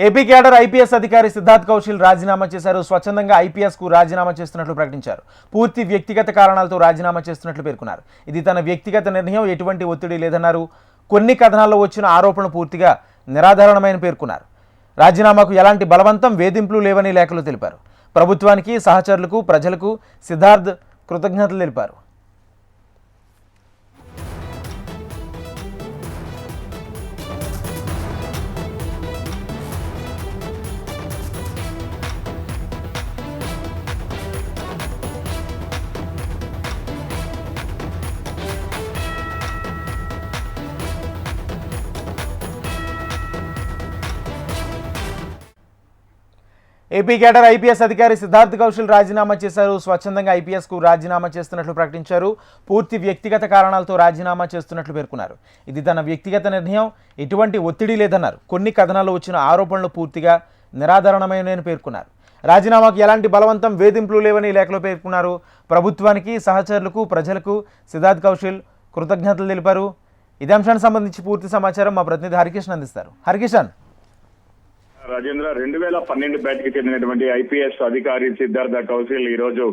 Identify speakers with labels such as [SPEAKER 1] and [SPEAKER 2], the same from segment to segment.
[SPEAKER 1] AP cadre IPS అధికారి సిద్ధార్థ్ కౌశల్ రాజీనామా చేశారు. స్వచ్ఛందంగా ఐపీఎస్కు రాజీనామా చేస్తున్నట్లు ప్రకటించారు. పూర్తి వ్యక్తిగత కారణాలతో రాజీనామా చేస్తున్నట్లు పేర్కొన్నారు. ఇది తన వ్యక్తిగత నిర్ణయం, ఎటువంటి ఒత్తిడి లేదన్నారు. కొన్ని కథనాల్లో వచ్చిన ఆరోపణలు పూర్తిగా నిరాధారణమైన పేర్కొన్నారు. రాజీనామాకు ఎలాంటి బలవంతం, వేధింపులు లేవని లేఖలు తెలిపారు. ప్రభుత్వానికి, సహచరులకు, ప్రజలకు సిద్ధార్థ్ కృతజ్ఞతలు తెలిపారు. ఏపీ క్యాడర్ ఐపీఎస్ అధికారి సిద్ధార్థ్ కౌశల్ రాజీనామా చేశారు. స్వచ్ఛందంగా ఐపీఎస్కు రాజీనామా చేస్తున్నట్లు ప్రకటించారు. పూర్తి వ్యక్తిగత కారణాలతో రాజీనామా చేస్తున్నట్లు పేర్కొన్నారు. ఇది తన వ్యక్తిగత నిర్ణయం, ఎటువంటి ఒత్తిడి లేదన్నారు. కొన్ని కథనాల్లో వచ్చిన ఆరోపణలు పూర్తిగా నిరాధారణమైనని పేర్కొన్నారు. రాజీనామాకు ఎలాంటి బలవంతం, వేధింపులు లేవని లేఖలో పేర్కొన్నారు. ప్రభుత్వానికి, సహచరులకు, ప్రజలకు సిద్ధార్థ్ కౌశల్ కృతజ్ఞతలు తెలిపారు. ఇదే అంశానికి సంబంధించి పూర్తి సమాచారం మా ప్రతినిధి హరికిషన్ అందిస్తారు. హరికిషన్.
[SPEAKER 2] రాజేంద్ర, 2012 బ్యాచ్ కి చెందినటువంటి ఐపీఎస్ అధికారి సిద్ధార్థ కౌశల్ ఈ రోజు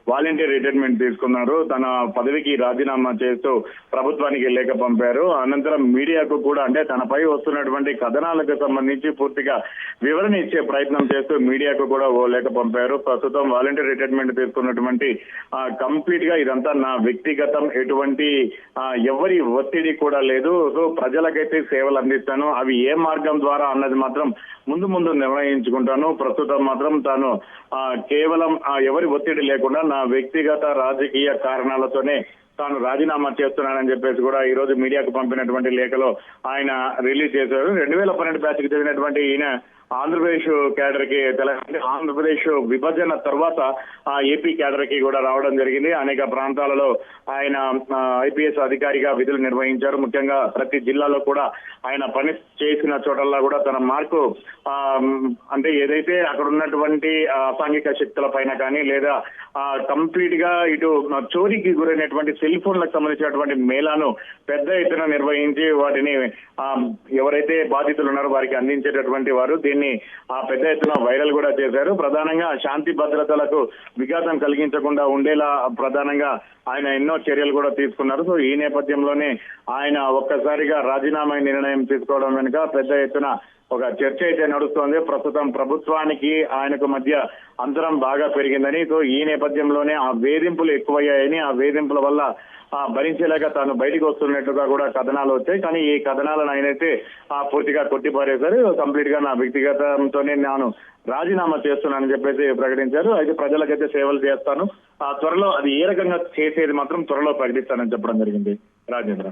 [SPEAKER 2] వాలంటీర్ రిటైర్మెంట్ తీసుకున్నారు. తన పదవికి రాజీనామా చేస్తూ ప్రభుత్వానికి లేఖ పంపారు. అనంతరం మీడియాకు కూడా, అంటే తనపై వస్తున్నటువంటి కథనాలకు సంబంధించి పూర్తిగా వివరణ ఇచ్చే ప్రయత్నం చేస్తూ మీడియాకు కూడా ఓ లేఖ పంపారు. ప్రస్తుతం వాలంటీర్ రిటైర్మెంట్ తీసుకున్నటువంటి కంప్లీట్ గా ఇదంతా నా వ్యక్తిగతం, ఎటువంటి ఎవరి ఒత్తిడి కూడా లేదు. సో ప్రజలకైతే సేవలు అందిస్తాను, అవి ఏ మార్గం ద్వారా అన్నది మాత్రం ముందు నిర్ణయించుకుంటాను. ప్రస్తుతం మాత్రం తాను కేవలం ఎవరి ఒత్తిడి లేకుండా నా వ్యక్తిగత రాజకీయ కారణాలతోనే తాను రాజీనామా చేస్తున్నానని చెప్పేసి కూడా ఈ రోజు మీడియాకు పంపినటువంటి లేఖలో ఆయన రిలీజ్ చేశారు. 2012 బ్యాచ్ కి చెందినటువంటి ఈయన ఆంధ్రప్రదేశ్ క్యాడర్ కి, తెలంగాణ ఆంధ్రప్రదేశ్ విభజన తర్వాత ఏపీ క్యాడర్ కి కూడా రావడం జరిగింది. అనేక ప్రాంతాలలో ఆయన ఐపీఎస్ అధికారిగా విధులు నిర్వహించారు. ముఖ్యంగా ప్రతి జిల్లాలో కూడా ఆయన పని చేసిన చోటల్లా కూడా తన మార్కు, అంటే ఏదైతే అక్కడ ఉన్నటువంటి అసాంఘిక శక్తుల పైన కానీ, లేదా కంప్లీట్ గా ఇటు చోరీకి గురైనటువంటి సెల్ ఫోన్లకు సంబంధించినటువంటి మేళాను పెద్ద ఎత్తున నిర్వహించి వాటిని ఎవరైతే బాధితులు ఉన్నారో వారికి అందించేటటువంటి వారు దీన్ని పెద్ద ఎత్తున వైరల్ కూడా చేశారు. ప్రధానంగా శాంతి భద్రతలకు విఘాతం కలిగించకుండా ఉండేలా ప్రధానంగా ఆయన ఎన్నో చర్యలు కూడా తీసుకున్నారు. సో ఈ నేపథ్యంలోనే ఆయన ఒక్కసారిగా రాజీనామా నిర్ణయం తీసుకోవడం వెనుక పెద్ద ఎత్తున ఒక చర్చ అయితే నడుస్తోంది. ప్రస్తుతం ప్రభుత్వానికి ఆయనకు మధ్య అంతరం బాగా పెరిగిందని, సో ఈ నేపథ్యంలోనే ఆ వేధింపులు ఎక్కువయ్యాయని, ఆ వేధింపుల వల్ల భరించలేక తాను బయటకు వస్తున్నట్టుగా కూడా కథనాలు వచ్చాయి. కానీ ఈ కథనాలను ఆయనైతే పూర్తిగా కొట్టిపారేశారు. కంప్లీట్ గా నా వ్యక్తిగతంతోనే నేను రాజీనామా చేస్తున్నానని చెప్పేసి ప్రకటించారు. అయితే ప్రజలకైతే సేవలు చేస్తాను, త్వరలో అది ఏ రకంగా చేసేది మాత్రం త్వరలో ప్రకటిస్తానని చెప్పడం జరిగింది. రాజేంద్ర.